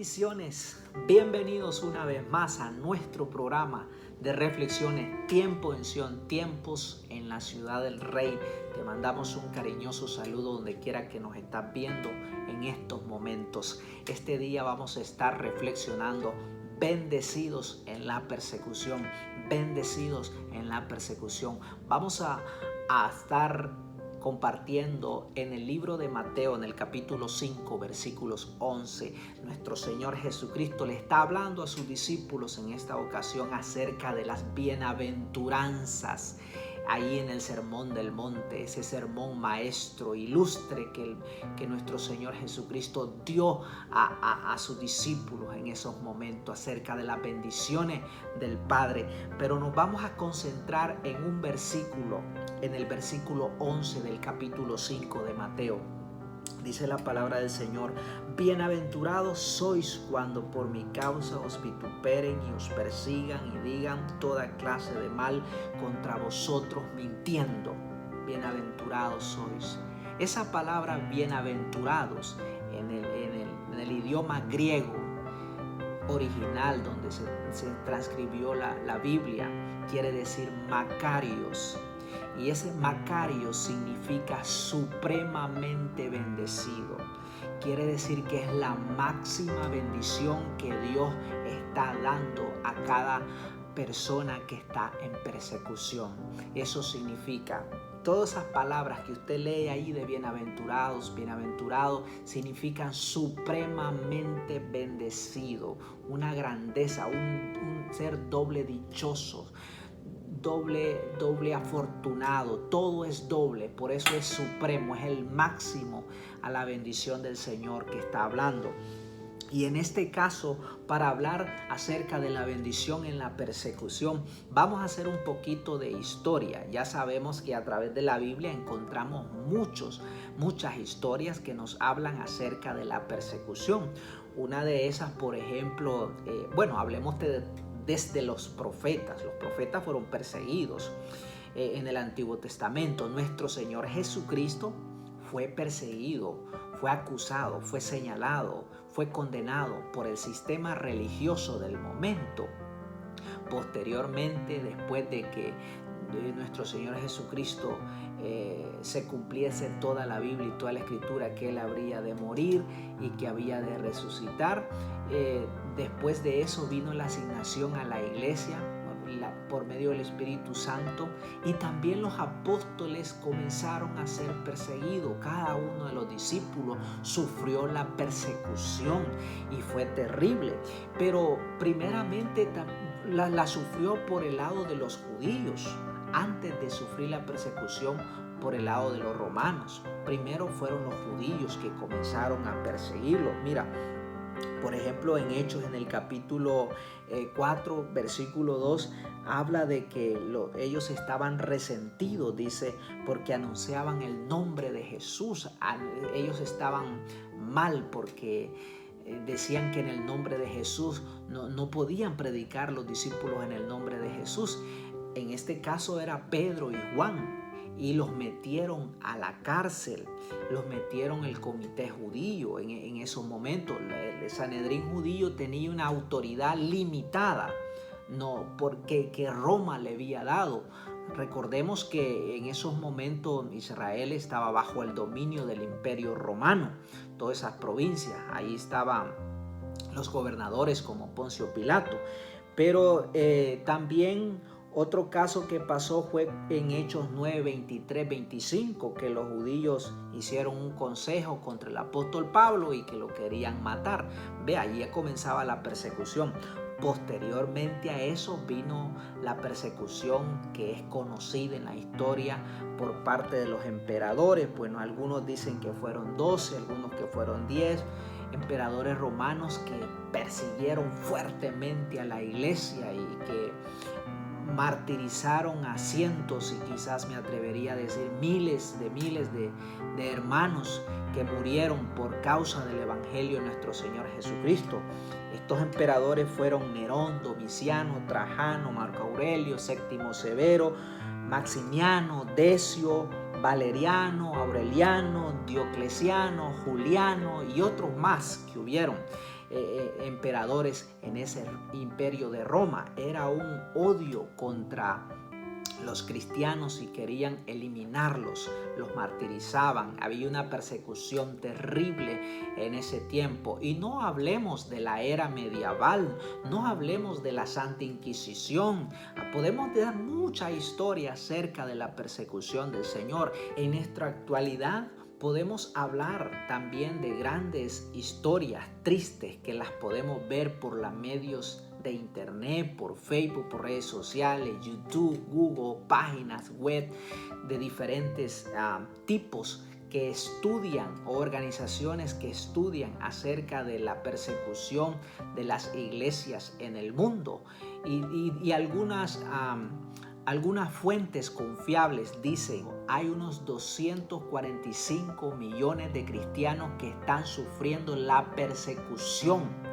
Bendiciones, bienvenidos una vez más a nuestro programa de reflexiones Tiempo en Sion, tiempos en la ciudad del Rey. Te mandamos un cariñoso saludo donde quiera que nos estás viendo en estos momentos. Este día vamos a estar reflexionando bendecidos en la persecución, bendecidos en la persecución. Vamos a estar compartiendo en el libro de Mateo, en el capítulo 5, versículos 11. Nuestro Señor Jesucristo le está hablando a sus discípulos en esta ocasión acerca de las bienaventuranzas. Ahí en el Sermón del Monte, ese sermón maestro, ilustre que nuestro Señor Jesucristo dio a sus discípulos en esos momentos acerca de las bendiciones del Padre. Pero nos vamos a concentrar en un versículo, en el versículo 11 del capítulo 5 de Mateo. Dice la palabra del Señor: bienaventurados sois cuando por mi causa os vituperen y os persigan y digan toda clase de mal contra vosotros mintiendo. Bienaventurados sois. Esa palabra bienaventurados en el idioma griego original donde se transcribió la Biblia quiere decir Macarios. Y ese Macario significa supremamente bendecido. Quiere decir que es la máxima bendición que Dios está dando a cada persona que está en persecución. Eso significa, todas esas palabras que usted lee ahí de bienaventurados, significan supremamente bendecido, una grandeza, un ser doble dichoso. Doble afortunado, todo es doble, por eso es supremo, es el máximo a la bendición del Señor que está hablando. Y en este caso, para hablar acerca de la bendición en la persecución, vamos a hacer un poquito de historia. Ya sabemos que a través de la Biblia encontramos muchas historias que nos hablan acerca de la persecución. Una de esas, por ejemplo, hablemos desde los profetas. Los profetas fueron perseguidos en el Antiguo Testamento. Nuestro Señor Jesucristo fue perseguido, fue acusado, fue señalado, fue condenado por el sistema religioso del momento. Posteriormente, después de que nuestro Señor Jesucristo se cumpliese toda la Biblia y toda la Escritura, que Él habría de morir y que había de resucitar. Después de eso vino la asignación a la iglesia por medio del Espíritu Santo, y también los apóstoles comenzaron a ser perseguidos. Cada uno de los discípulos sufrió la persecución y fue terrible, pero primeramente la sufrió por el lado de los judíos antes de sufrir la persecución por el lado de los romanos. Primero fueron los judíos que comenzaron a perseguirlos. Mira, por ejemplo, en Hechos, en el capítulo 4, versículo 2, habla de que ellos estaban resentidos, dice, porque anunciaban el nombre de Jesús. Ellos estaban mal porque decían que en el nombre de Jesús no podían predicar los discípulos en el nombre de Jesús. En este caso era Pedro y Juan. Y los metieron a la cárcel, los metieron el comité judío en esos momentos. El Sanedrín judío tenía una autoridad limitada, porque Roma le había dado. Recordemos que en esos momentos Israel estaba bajo el dominio del Imperio Romano, todas esas provincias. Ahí estaban los gobernadores como Poncio Pilato. Pero también otro caso que pasó fue en Hechos 9, 23, 25, que los judíos hicieron un consejo contra el apóstol Pablo y que lo querían matar. Allí ya comenzaba la persecución. Posteriormente a eso vino la persecución que es conocida en la historia por parte de los emperadores. Bueno, algunos dicen que fueron 12, algunos que fueron 10 emperadores romanos que persiguieron fuertemente a la iglesia y que martirizaron a cientos y quizás me atrevería a decir miles de hermanos que murieron por causa del evangelio de nuestro Señor Jesucristo. Estos emperadores fueron Nerón, Domiciano, Trajano, Marco Aurelio, Séptimo Severo, Maximiano, Decio, Valeriano, Aureliano, Diocleciano, Juliano y otros más que hubieron. emperadores en ese imperio de Roma. Era un odio contra los cristianos y querían eliminarlos, los martirizaban. Había una persecución terrible en ese tiempo. Y no hablemos de la era medieval, no hablemos de la Santa Inquisición. Podemos dar mucha historia acerca de la persecución del Señor. En nuestra actualidad podemos hablar también de grandes historias tristes que las podemos ver por los medios de internet, por Facebook, por redes sociales, YouTube, Google, páginas web de diferentes tipos que estudian, o organizaciones que estudian acerca de la persecución de las iglesias en el mundo. Y algunas fuentes confiables dicen hay unos 245 millones de cristianos que están sufriendo la persecución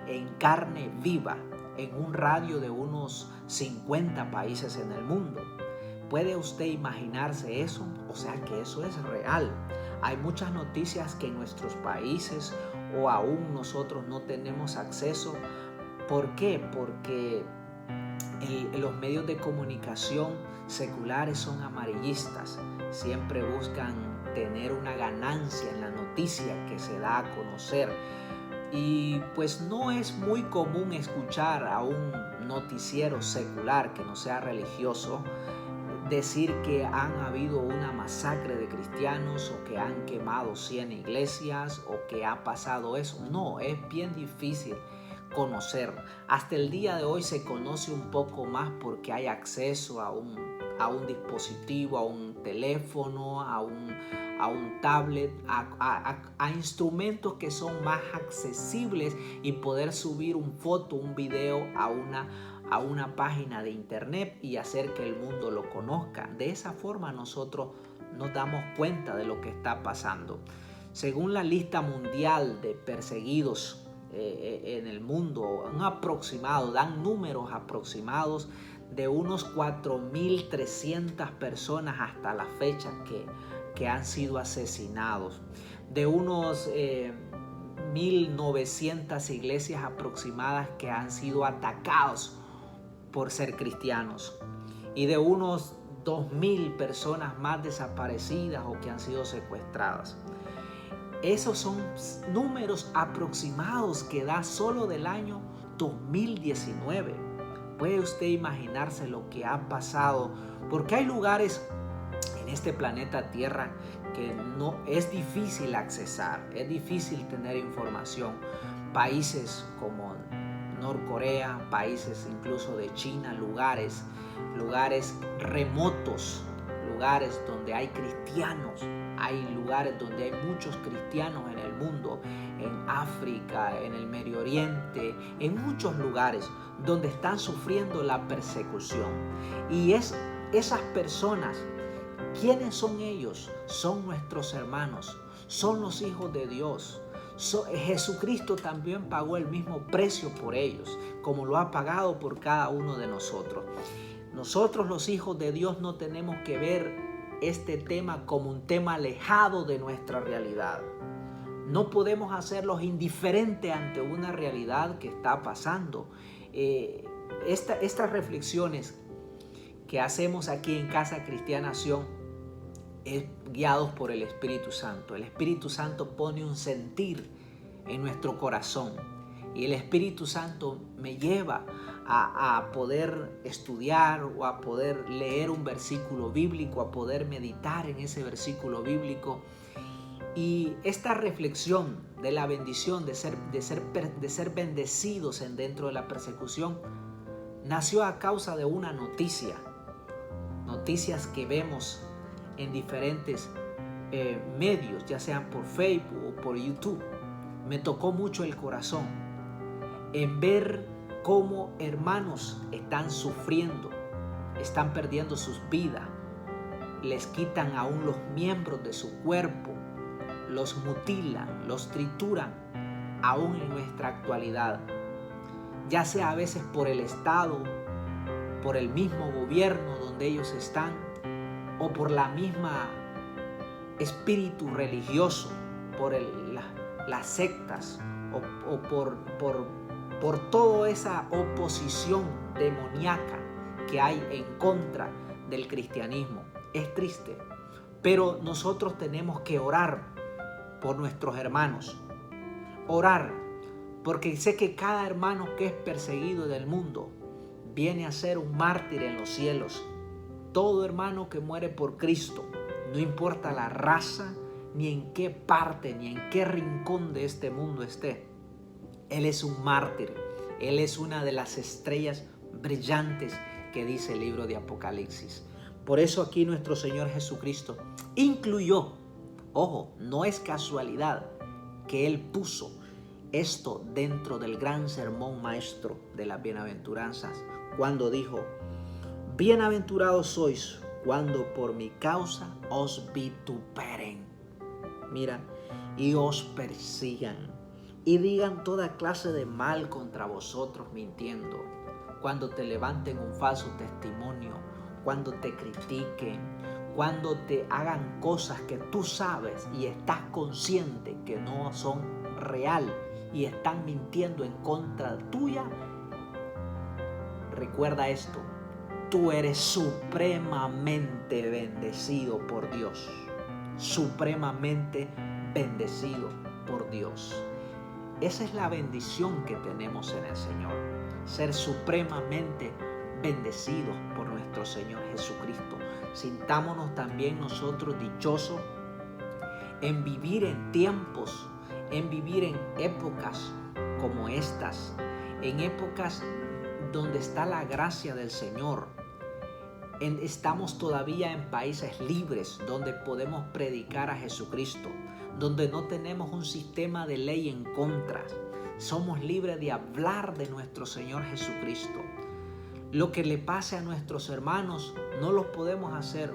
en carne viva en un radio de unos 50 países en el mundo. ¿Puede usted imaginarse eso? O sea que eso es real. Hay muchas noticias que en nuestros países o aún nosotros no tenemos acceso. ¿Por qué? Porque los medios de comunicación seculares son amarillistas. Siempre buscan tener una ganancia en la noticia que se da a conocer. Y pues no es muy común escuchar a un noticiero secular que no sea religioso decir que han habido una masacre de cristianos o que han quemado 100 iglesias o que ha pasado eso. No, es bien difícil conocer. Hasta el día de hoy se conoce un poco más porque hay acceso a un dispositivo, a un teléfono, a un tablet, a instrumentos que son más accesibles y poder subir una foto, un video a una página de internet y hacer que el mundo lo conozca. De esa forma nosotros nos damos cuenta de lo que está pasando. Según la lista mundial de perseguidos en el mundo, dan números aproximados de unos 4.300 personas hasta la fecha que han sido asesinados, de unos 1.900 iglesias aproximadas que han sido atacados por ser cristianos y de unos 2.000 personas más desaparecidas o que han sido secuestradas. Esos son números aproximados que da solo del año 2019. ¿Puede usted imaginarse lo que ha pasado? Porque hay lugares en este planeta Tierra que no es difícil accesar, es difícil tener información. Países como Norcorea, países incluso de China, lugares remotos, lugares donde hay cristianos. Hay lugares donde hay muchos cristianos en el mundo, en África, en el Medio Oriente, en muchos lugares donde están sufriendo la persecución. Y esas personas, ¿quiénes son ellos? Son nuestros hermanos, son los hijos de Dios. Jesucristo también pagó el mismo precio por ellos, como lo ha pagado por cada uno de nosotros. Nosotros, los hijos de Dios, no tenemos que ver este tema como un tema alejado de nuestra realidad. No podemos hacerlos indiferentes ante una realidad que está pasando. Estas reflexiones que hacemos aquí en Casa Cristiana Sion es guiados por el Espíritu Santo. El Espíritu Santo pone un sentir en nuestro corazón y el Espíritu Santo me lleva a poder estudiar o a poder leer un versículo bíblico, a poder meditar en ese versículo bíblico. Y esta reflexión de la bendición de ser bendecidos dentro de la persecución nació a causa de una noticias que vemos en diferentes medios, ya sean por Facebook o por YouTube. Me tocó mucho el corazón en ver cómo hermanos están sufriendo, están perdiendo sus vidas, les quitan aún los miembros de su cuerpo, los mutilan, los trituran, aún en nuestra actualidad, ya sea a veces por el Estado, por el mismo gobierno donde ellos están, o por la misma espíritu religioso, por las sectas o por toda esa oposición demoníaca que hay en contra del cristianismo. Es triste, pero nosotros tenemos que orar por nuestros hermanos. Orar, porque sé que cada hermano que es perseguido del mundo viene a ser un mártir en los cielos. Todo hermano que muere por Cristo, no importa la raza, ni en qué parte, ni en qué rincón de este mundo esté, Él es un mártir. Él es una de las estrellas brillantes que dice el libro de Apocalipsis. Por eso aquí nuestro Señor Jesucristo incluyó, ojo, no es casualidad que Él puso esto dentro del gran sermón maestro de las bienaventuranzas, cuando dijo: bienaventurados sois cuando por mi causa os vituperen, mira, y os persigan, y digan toda clase de mal contra vosotros mintiendo, cuando te levanten un falso testimonio, cuando te critiquen, cuando te hagan cosas que tú sabes y estás consciente que no son real y están mintiendo en contra tuya. Recuerda esto: tú eres supremamente bendecido por Dios, supremamente bendecido por Dios. Esa es la bendición que tenemos en el Señor, ser supremamente bendecidos por nuestro Señor Jesucristo. Sintámonos también nosotros dichosos en vivir en tiempos, en vivir en épocas como estas, en épocas donde está la gracia del Señor. Estamos todavía en países libres donde podemos predicar a Jesucristo, donde no tenemos un sistema de ley en contra. Somos libres de hablar de nuestro Señor Jesucristo. Lo que le pase a nuestros hermanos no los podemos hacer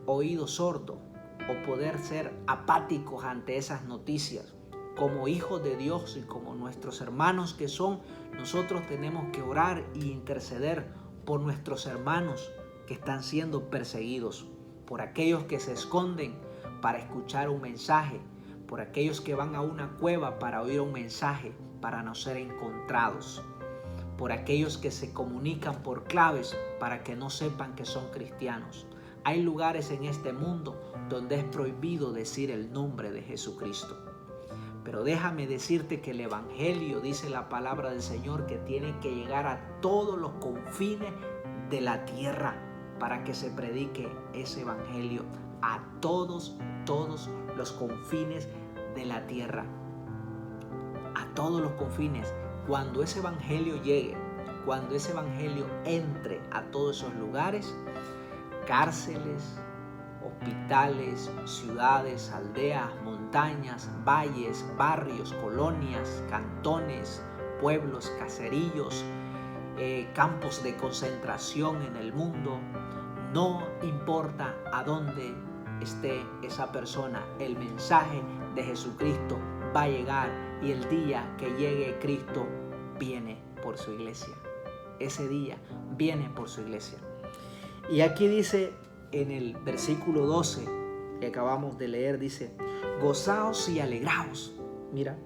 oídos sordos o poder ser apáticos ante esas noticias. Como hijos de Dios y como nuestros hermanos que son, nosotros tenemos que orar e interceder por nuestros hermanos que están siendo perseguidos, por aquellos que se esconden para escuchar un mensaje, por aquellos que van a una cueva para oír un mensaje, para no ser encontrados, por aquellos que se comunican por claves para que no sepan que son cristianos. Hay lugares en este mundo donde es prohibido decir el nombre de Jesucristo. Pero déjame decirte que el Evangelio, dice la palabra del Señor, que tiene que llegar a todos los confines de la tierra para que se predique ese Evangelio a todos los confines de la tierra. A todos los confines. Cuando ese Evangelio llegue, cuando ese Evangelio entre a todos esos lugares, cárceles, hospitales, ciudades, aldeas, montañas, valles, barrios, colonias, cantones, pueblos, caseríos, campos de concentración en el mundo, no importa a dónde esté esa persona, el mensaje de Jesucristo va a llegar, y el día que llegue Cristo viene por su iglesia. Ese día viene por su iglesia. Y aquí dice en el versículo 12 que acabamos de leer, dice: gozaos y alegraos, mira,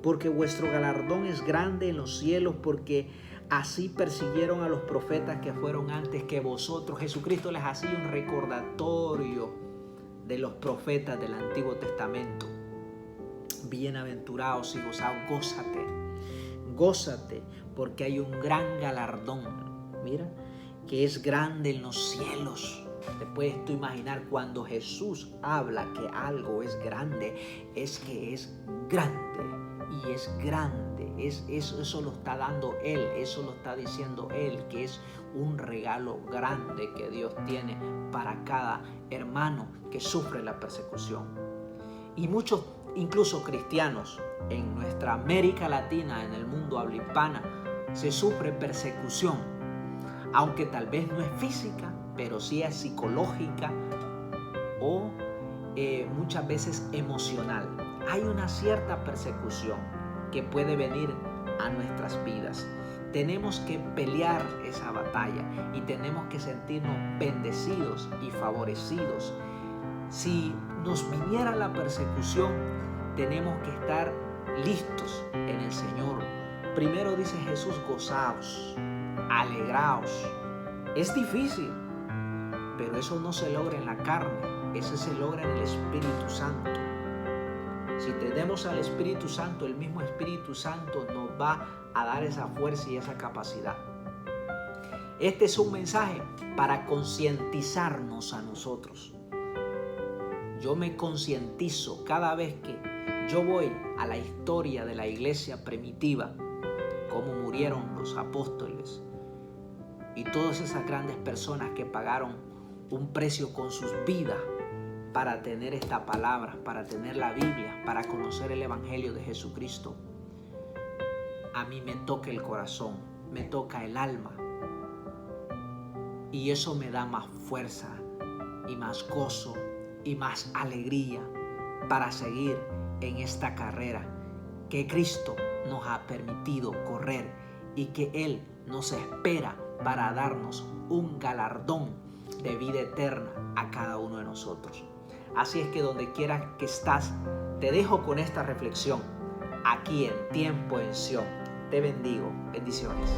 porque vuestro galardón es grande en los cielos, porque así persiguieron a los profetas que fueron antes que vosotros. Jesucristo les hacía un recordatorio de los profetas del Antiguo Testamento. Bienaventurados y gozaos, gózate, porque hay un gran galardón, mira, que es grande en los cielos. Te puedes tú imaginar cuando Jesús habla que algo es grande, es que es grande, y es grande, eso lo está dando Él, eso lo está diciendo Él, que es un regalo grande que Dios tiene para cada hermano que sufre la persecución. Y muchos, incluso cristianos, en nuestra América Latina, en el mundo habla hispana, se sufre persecución, aunque tal vez no es física, pero sí es psicológica o muchas veces emocional. Hay una cierta persecución que puede venir a nuestras vidas. Tenemos que pelear esa batalla y tenemos que sentirnos bendecidos y favorecidos. Si nos viniera la persecución, tenemos que estar listos en el Señor. Primero dice Jesús, gozaos, alegraos. Es difícil, pero eso no se logra en la carne, eso se logra en el Espíritu Santo. Si tenemos al Espíritu Santo, el mismo Espíritu Santo nos va a dar esa fuerza y esa capacidad. Este es un mensaje para concientizarnos a nosotros. Yo me concientizo cada vez que yo voy a la historia de la iglesia primitiva, cómo murieron los apóstoles y todas esas grandes personas que pagaron un precio con sus vidas para tener esta palabra, para tener la Biblia, para conocer el Evangelio de Jesucristo. A mí me toca el corazón, me toca el alma, y eso me da más fuerza y más gozo y más alegría para seguir en esta carrera que Cristo nos ha permitido correr y que Él nos espera para darnos un galardón de vida eterna a cada uno de nosotros. Así es que donde quiera que estás, te dejo con esta reflexión aquí en Tiempo en Sion. Te bendigo. Bendiciones.